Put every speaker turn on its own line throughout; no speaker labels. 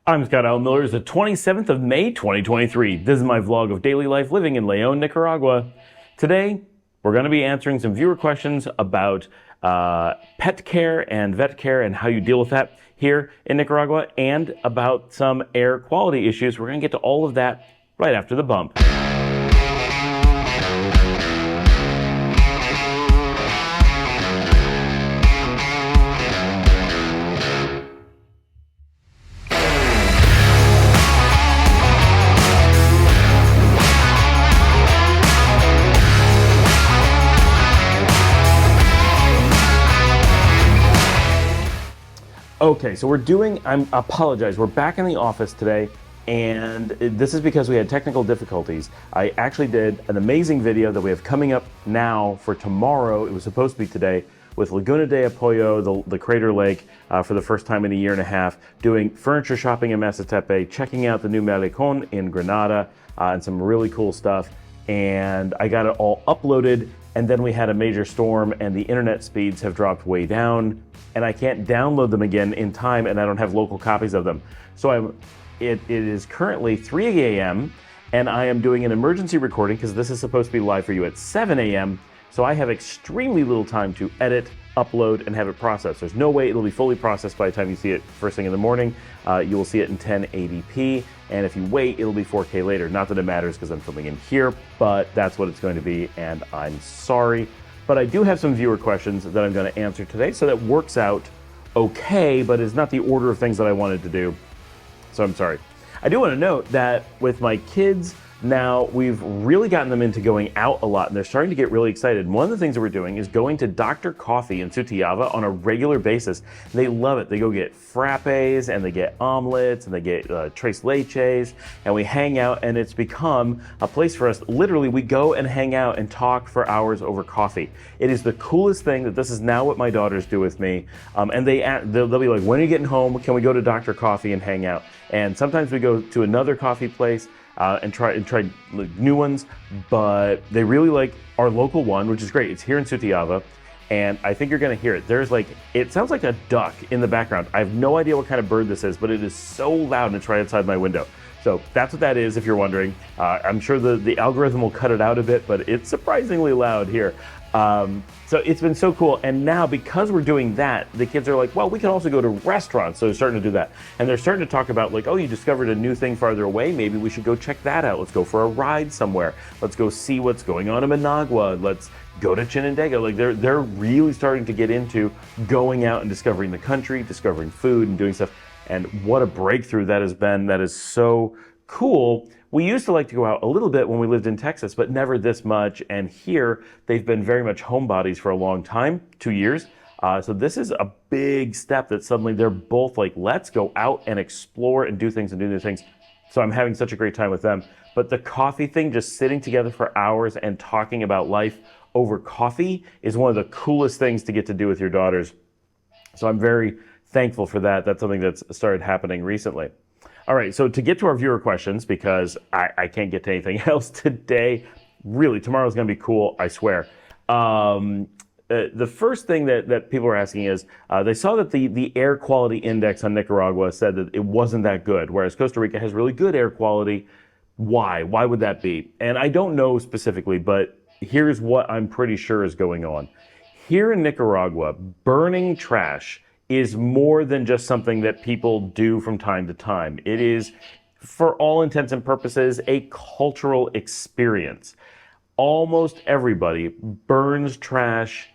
I'm Scott Allen Miller. It's the 27th of May, 2023. This is my vlog of daily life living in Leon, Nicaragua. Today, we're going to be answering some viewer questions about pet care and vet care and how you deal with that here in Nicaragua, and about some air quality issues. We're going to get to all of that right after the bump. Okay, so I apologize, we're back in the office today, and this is because we had technical difficulties. I actually did an amazing video that we have coming up now for tomorrow. It was supposed to be today, with Laguna de Apoyo, the crater lake, for the first time in a year and a half, doing furniture shopping in Mazatepe, checking out the new Malecon in Granada, and some really cool stuff. And I got it all uploaded, and then we had a major storm and the internet speeds have dropped way down, and I can't download them again in time, and I don't have local copies of them. So it is currently 3 a.m. and I am doing an emergency recording because this is supposed to be live for you at 7 a.m. So I have extremely little time to edit, upload, and have it processed. There's no way it'll be fully processed by the time you see it first thing in the morning. You will see it in 1080p, and if you wait, it'll be 4K later. Not that it matters because I'm filming in here, but that's what it's going to be, and I'm sorry. But I do have some viewer questions that I'm going to answer today, so that works out okay, but it's not the order of things that I wanted to do, so I'm sorry. I do want to note that with my kids, now we've really gotten them into going out a lot, and they're starting to get really excited. One of the things that we're doing is going to Dr. Coffee in Sutiaba on a regular basis. They love it. They go get frappes, and they get omelets, and they get tres leches, and we hang out, and it's become a place for us. Literally, we go and hang out and talk for hours over coffee. It is the coolest thing that this is now what my daughters do with me, and they'll be like, when are you getting home? Can we go to Dr. Coffee and hang out? And sometimes we go to another coffee place, and try new ones, but they really like our local one, which is great. It's here in Sutiaba, and I think you're gonna hear it. It sounds like a duck in the background. I have no idea what kind of bird this is, but it is so loud, and it's right outside my window. So that's what that is, if you're wondering. I'm sure the algorithm will cut it out a bit, but it's surprisingly loud here. So it's been so cool, and now because we're doing that, the kids are like, well, we can also go to restaurants, so they're starting to do that. And they're starting to talk about, like, oh, you discovered a new thing farther away, maybe we should go check that out. Let's go for a ride somewhere. Let's go see what's going on in Managua. Let's go to Chinandega. Like, they're really starting to get into going out and discovering the country, discovering food, and doing stuff. And what a breakthrough that has been. That is so cool. We used to like to go out a little bit when we lived in Texas, but never this much. And here, they've been very much homebodies for a long time, 2 years. So this is a big step that suddenly they're both like, let's go out and explore and do things and do new things. So I'm having such a great time with them. But the coffee thing, just sitting together for hours and talking about life over coffee, is one of the coolest things to get to do with your daughters. So I'm very thankful for that. That's something that's started happening recently. All right, so to get to our viewer questions, because I can't get to anything else today, really, tomorrow's going to be cool, I swear. The first thing that people are asking is, they saw that the air quality index on Nicaragua said that it wasn't that good, whereas Costa Rica has really good air quality. Why? Why would that be? And I don't know specifically, but here's what I'm pretty sure is going on. Here in Nicaragua, burning trash is more than just something that people do from time to time. It is, for all intents and purposes, a cultural experience. Almost everybody burns trash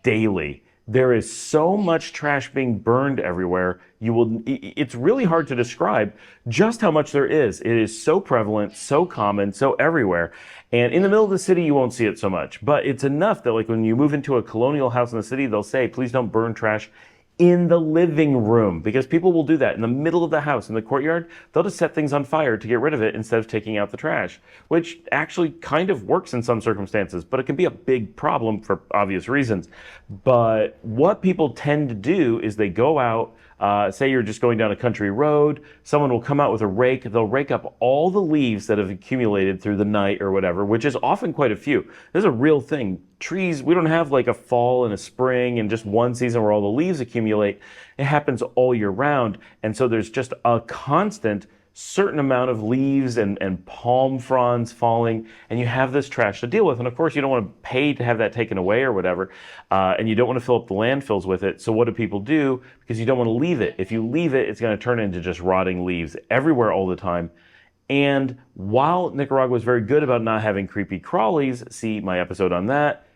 daily. There is so much trash being burned everywhere. It's really hard to describe just how much there is. It is so prevalent, so common, so everywhere. And in the middle of the city, you won't see it so much. But it's enough that, like, when you move into a colonial house in the city, they'll say, please don't burn trash in the living room, because people will do that in the middle of the house, in the courtyard. They'll just set things on fire to get rid of it instead of taking out the trash, which actually kind of works in some circumstances, but it can be a big problem for obvious reasons. But what people tend to do is they go out, Say you're just going down a country road, someone will come out with a rake, they'll rake up all the leaves that have accumulated through the night or whatever, which is often quite a few. This is a real thing. Trees, we don't have like a fall and a spring and just one season where all the leaves accumulate. It happens all year round. And so there's just a constant certain amount of leaves and palm fronds falling, and you have this trash to deal with. And of course, you don't want to pay to have that taken away or whatever, and you don't want to fill up the landfills with it. So what do people do? Because you don't want to leave it. If you leave it, it's going to turn into just rotting leaves everywhere all the time. And while Nicaragua is very good about not having creepy crawlies, see my episode on that,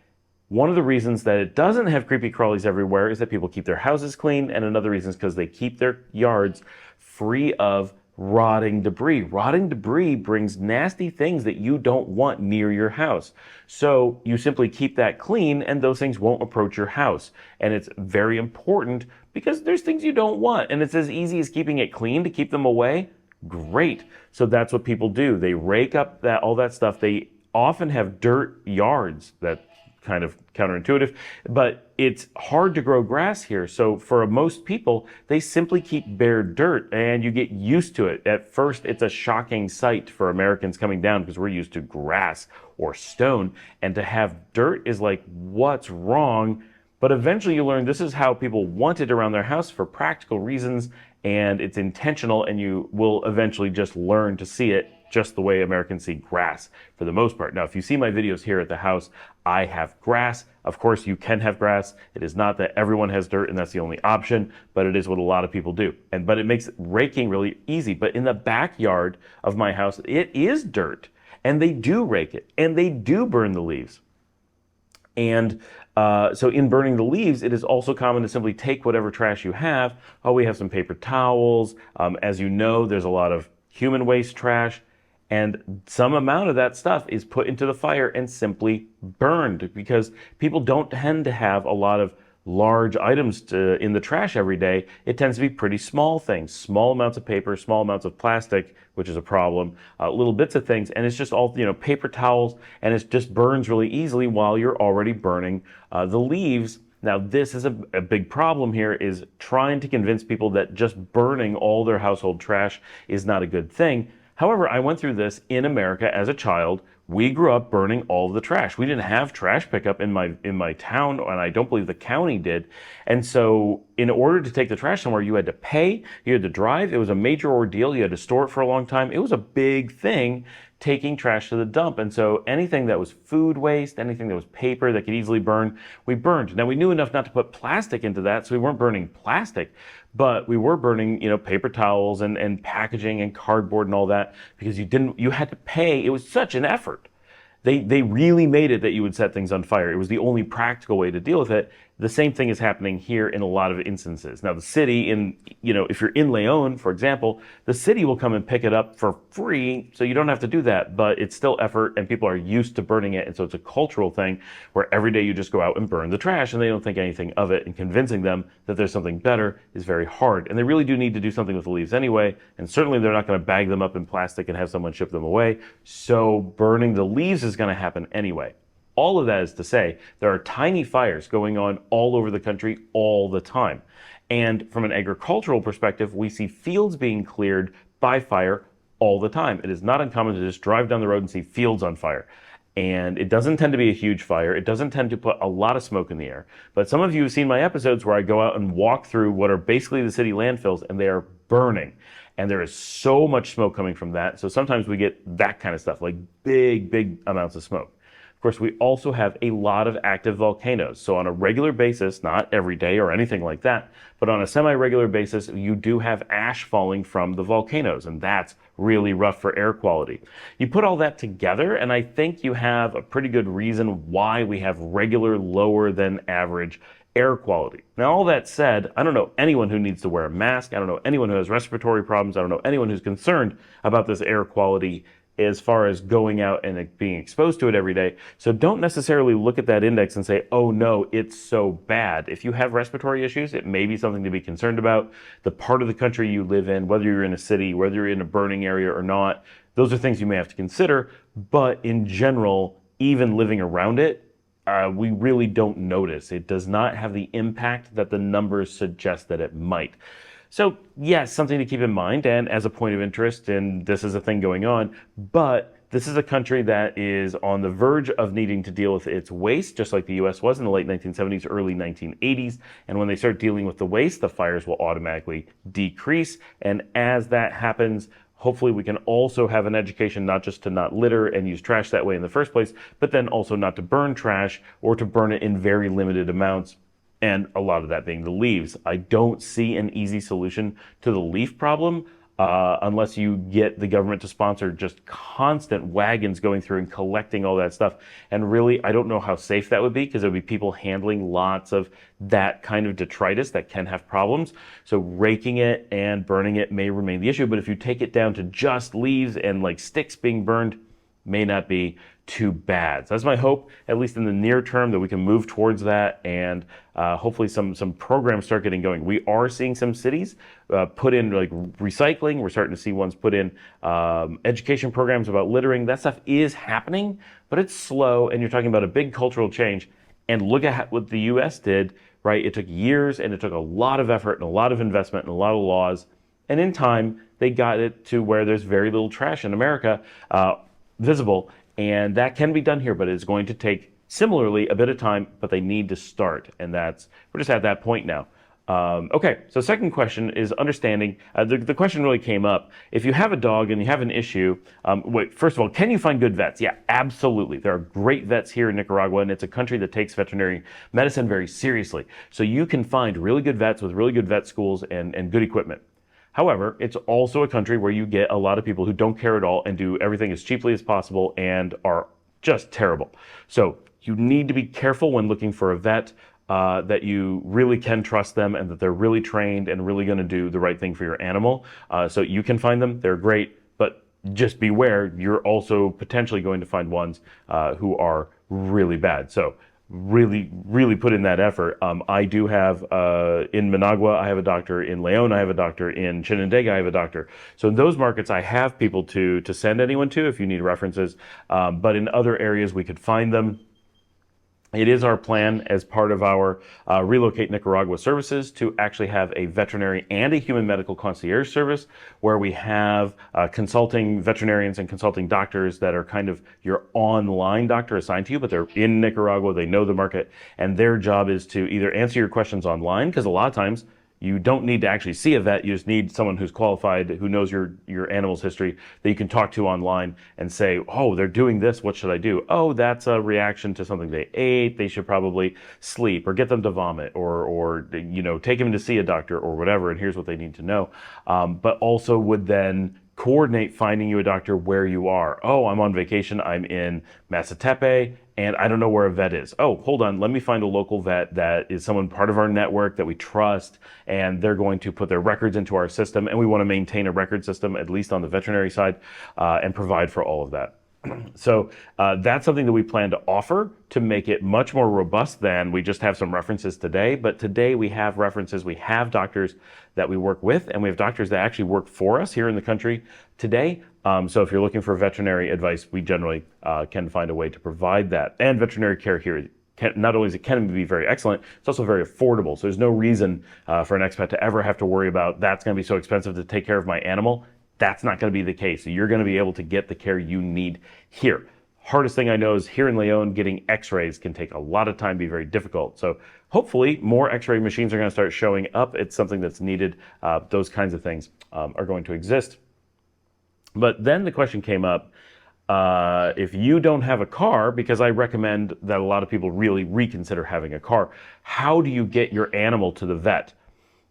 one of the reasons that it doesn't have creepy crawlies everywhere is that people keep their houses clean, and another reason is because they keep their yards free of rotting debris. Rotting debris brings nasty things that you don't want near your house. So you simply keep that clean and those things won't approach your house. And it's very important because there's things you don't want. And it's as easy as keeping it clean to keep them away. Great. So that's what people do. They rake up all that stuff. They often have dirt yards. That kind of counterintuitive, but it's hard to grow grass here. So for most people, they simply keep bare dirt and you get used to it. At first, it's a shocking sight for Americans coming down because we're used to grass or stone, and to have dirt is like, what's wrong? But eventually you learn this is how people want it around their house for practical reasons, and it's intentional, and you will eventually just learn to see it just the way Americans see grass for the most part. Now, if you see my videos here at the house, I have grass. Of course, you can have grass. It is not that everyone has dirt and that's the only option, but it is what a lot of people do. But it makes raking really easy. But in the backyard of my house, it is dirt, and they do rake it, and they do burn the leaves. And so in burning the leaves, it is also common to simply take whatever trash you have. Oh, we have some paper towels. As you know, there's a lot of human waste trash. And some amount of that stuff is put into the fire and simply burned, because people don't tend to have a lot of large items in the trash every day. It tends to be pretty small things, small amounts of paper, small amounts of plastic, which is a problem, little bits of things. And it's just all, paper towels, and it just burns really easily while you're already burning the leaves. Now, this is a big problem here, is trying to convince people that just burning all their household trash is not a good thing. However, I went through this in America as a child. We grew up burning all of the trash. We didn't have trash pickup in my town, and I don't believe the county did. And so in order to take the trash somewhere, you had to pay, you had to drive. It was a major ordeal. You had to store it for a long time. It was a big thing taking trash to the dump. And so anything that was food waste, anything that was paper that could easily burn, we burned. Now, we knew enough not to put plastic into that, so we weren't burning plastic, but we were burning, paper towels and packaging and cardboard and all that, because you had to pay. It was such an effort. They really made it that you would set things on fire. It was the only practical way to deal with it. The same thing is happening here in a lot of instances. Now, the city if you're in Leon, for example, the city will come and pick it up for free, so you don't have to do that, but it's still effort, and people are used to burning it. And so it's a cultural thing where every day you just go out and burn the trash, and they don't think anything of it, and convincing them that there's something better is very hard. And they really do need to do something with the leaves anyway, and certainly they're not going to bag them up in plastic and have someone ship them away. So burning the leaves is going to happen anyway. All of that is to say, there are tiny fires going on all over the country all the time. And from an agricultural perspective, we see fields being cleared by fire all the time. It is not uncommon to just drive down the road and see fields on fire. And it doesn't tend to be a huge fire. It doesn't tend to put a lot of smoke in the air. But some of you have seen my episodes where I go out and walk through what are basically the city landfills, and they are burning. And there is so much smoke coming from that. So sometimes we get that kind of stuff, like big, big amounts of smoke. Of course, we also have a lot of active volcanoes. So on a regular basis, not every day or anything like that, but on a semi-regular basis, you do have ash falling from the volcanoes, and that's really rough for air quality. You put all that together, and I think you have a pretty good reason why we have regular, lower than average air quality. Now, all that said, I don't know anyone who needs to wear a mask. I don't know anyone who has respiratory problems. I don't know anyone who's concerned about this air quality as far as going out and being exposed to it every day. So don't necessarily look at that index and say, oh no, it's so bad. If you have respiratory issues, it may be something to be concerned about. The part of the country you live in, whether you're in a city, whether you're in a burning area or not, those are things you may have to consider. But in general, even living around it, we really don't notice. It does not have the impact that the numbers suggest that it might. So yes, something to keep in mind and as a point of interest, and this is a thing going on, but this is a country that is on the verge of needing to deal with its waste, just like the US was in the late 1970s, early 1980s. And when they start dealing with the waste, the fires will automatically decrease. And as that happens, hopefully we can also have an education not just to not litter and use trash that way in the first place, but then also not to burn trash or to burn it in very limited amounts. And a lot of that being the leaves. I don't see an easy solution to the leaf problem. Unless you get the government to sponsor just constant wagons going through and collecting all that stuff. And really, I don't know how safe that would be because there would be people handling lots of that kind of detritus that can have problems. So raking it and burning it may remain the issue. But if you take it down to just leaves and like sticks being burned, may not be too bad. So that's my hope, at least in the near term, that we can move towards that and hopefully some programs start getting going. We are seeing some cities put in like recycling. We're starting to see ones put in education programs about littering. That stuff is happening, but it's slow, and you're talking about a big cultural change. And look at what the US did, right? It took years and it took a lot of effort and a lot of investment and a lot of laws. And in time, they got it to where there's very little trash in America visible. And that can be done here, but it's going to take similarly a bit of time, but they need to start. And we're just at that point now. Okay, so second question is understanding. The question really came up. If you have a dog and you have an issue, first of all, can you find good vets? Yeah, absolutely. There are great vets here in Nicaragua, and it's a country that takes veterinary medicine very seriously. So you can find really good vets with really good vet schools and good equipment. However, it's also a country where you get a lot of people who don't care at all and do everything as cheaply as possible and are just terrible. So you need to be careful when looking for a vet that you really can trust them and that they're really trained and really going to do the right thing for your animal. So you can find them. They're great, but just beware, you're also potentially going to find ones who are really bad. So really put in that effort. I do have in Managua, I have a doctor. In Leon, I have a doctor. In Chinandega, I have a doctor. So in those markets, I have people to send anyone to if you need references. But in other areas, we could find them. It is our plan as part of our Relocate Nicaragua services to actually have a veterinary and a human medical concierge service where we have consulting veterinarians and consulting doctors that are kind of your online doctor assigned to you, but they're in Nicaragua, they know the market, and their job is to either answer your questions online, because a lot of times you don't need to actually see a vet. You just need someone who's qualified, who knows your animal's history, that you can talk to online and say, oh, they're doing this. What should I do? Oh, that's a reaction to something they ate. They should probably sleep or get them to vomit or take them to see a doctor or whatever. And here's what they need to know. But also would then coordinate finding you a doctor where you are. Oh, I'm on vacation. I'm in Masatepe and I don't know where a vet is. Oh, hold on. Let me find a local vet that is someone part of our network that we trust, and they're going to put their records into our system. And we want to maintain a record system, at least on the veterinary side, and provide for all of that. So that's something that we plan to offer to make it much more robust than we just have some references today. But today we have references, we have doctors that we work with, and we have doctors that actually work for us here in the country today. So if you're looking for veterinary advice, we generally can find a way to provide that. And veterinary care here, not only is it can be very excellent, it's also very affordable. So there's no reason for an expat to ever have to worry about that's going to be so expensive to take care of my animal. That's not going to be the case. So you're going to be able to get the care you need here. Hardest thing I know is here in Leon, getting x-rays can take a lot of time, be very difficult. So hopefully more x-ray machines are going to start showing up. It's something that's needed. Those kinds of things are going to exist. But then the question came up, if you don't have a car, because I recommend that a lot of people really reconsider having a car, how do you get your animal to the vet?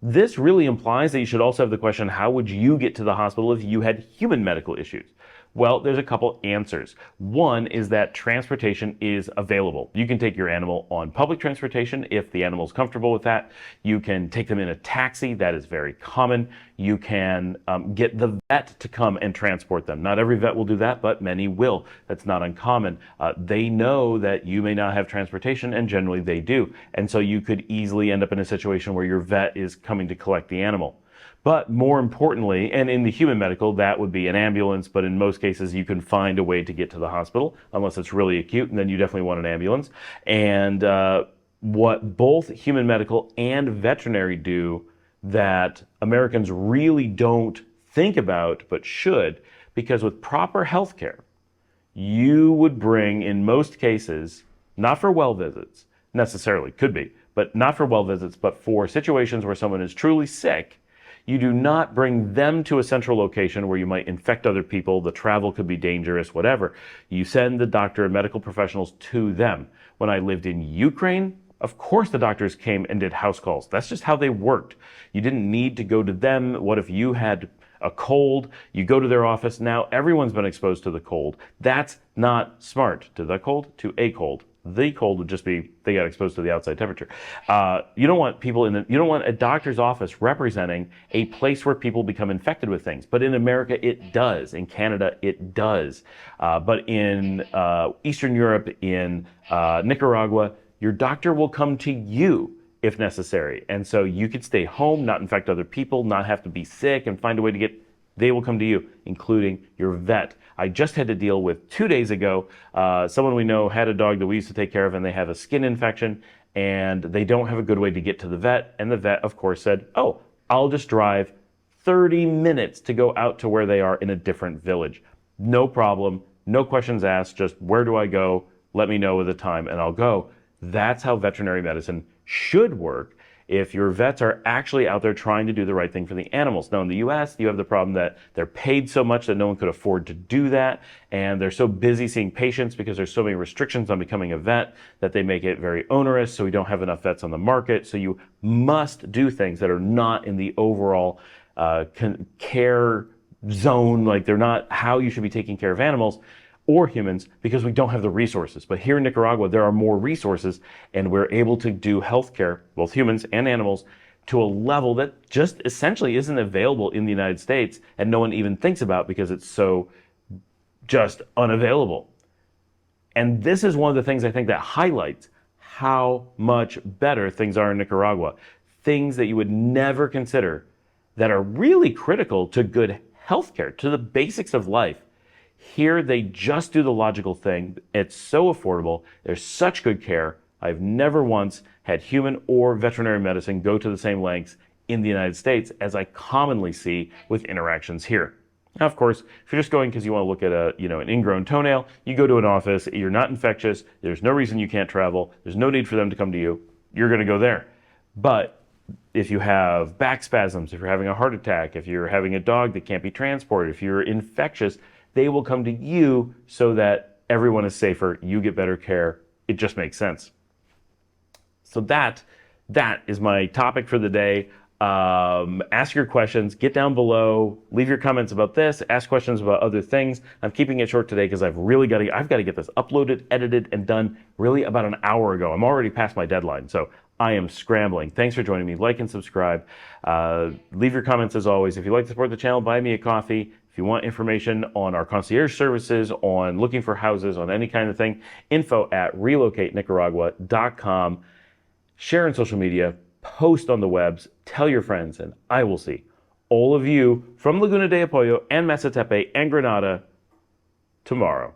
This really implies that you should also have the question, how would you get to the hospital if you had human medical issues? Well, there's a couple answers. One is that transportation is available. You can take your animal on public transportation if the animal's comfortable with that. You can take them in a taxi. That is very common. You can get the vet to come and transport them. Not every vet will do that, but many will. That's not uncommon. They know that you may not have transportation, and generally they do. And so you could easily end up in a situation where your vet is coming to collect the animal. But more importantly, and in the human medical, that would be an ambulance, but in most cases you can find a way to get to the hospital, unless it's really acute, and then you definitely want an ambulance. And what both human medical and veterinary do that Americans really don't think about, but should, because with proper health care, you would bring, in most cases, not for well visits, necessarily, could be, but not for well visits, but for situations where someone is truly sick, you do not bring them to a central location where you might infect other people, the travel could be dangerous, whatever. You send the doctor and medical professionals to them. When I lived in Ukraine, of course the doctors came and did house calls. That's just how they worked. You didn't need to go to them. What if you had a cold? You go to their office. Now everyone's been exposed to the cold. That's not smart. To the cold? To a cold. The cold would just be they got exposed to the outside temperature. You don't want people you don't want a doctor's office representing a place where people become infected with things. But in America, it does. In Canada, it does. But in Eastern Europe, in Nicaragua, your doctor will come to you if necessary. And so you could stay home, not infect other people, not have to be sick and find a way to they will come to you, including your vet. I just had to deal with 2 days ago, someone we know had a dog that we used to take care of and they have a skin infection and they don't have a good way to get to the vet. And the vet, of course, said, oh, I'll just drive 30 minutes to go out to where they are in a different village. No problem, no questions asked, just where do I go? Let me know at the time and I'll go. That's how veterinary medicine should work if your vets are actually out there trying to do the right thing for the animals. Now in the US, you have the problem that they're paid so much that no one could afford to do that, and they're so busy seeing patients because there's so many restrictions on becoming a vet that they make it very onerous, so we don't have enough vets on the market. So you must do things that are not in the overall care zone, like they're not how you should be taking care of animals or humans, because we don't have the resources. But here in Nicaragua, there are more resources, and we're able to do healthcare, both humans and animals, to a level that just essentially isn't available in the United States, and no one even thinks about because it's so just unavailable. And this is one of the things I think that highlights how much better things are in Nicaragua. Things that you would never consider that are really critical to good healthcare, to the basics of life. Here, they just do the logical thing. It's so affordable. There's such good care. I've never once had human or veterinary medicine go to the same lengths in the United States as I commonly see with interactions here. Now, of course, if you're just going because you want to look at an ingrown toenail, you go to an office, you're not infectious, there's no reason you can't travel, there's no need for them to come to you, you're going to go there. But if you have back spasms, if you're having a heart attack, if you're having a dog that can't be transported, if you're infectious, they will come to you so that everyone is safer, you get better care. It just makes sense. So that is my topic for the day. Ask your questions, get down below, leave your comments about this, ask questions about other things. I'm keeping it short today because I've got to get this uploaded, edited, and done really about an hour ago. I'm already past my deadline, so I am scrambling. Thanks for joining me. Like and subscribe. Leave your comments as always. If you'd like to support the channel, buy me a coffee. If you want information on our concierge services, on looking for houses, on any kind of thing, info@relocatenicaragua.com. Share on social media, post on the webs, tell your friends, and I will see all of you from Laguna de Apoyo and Mazatepe and Granada tomorrow.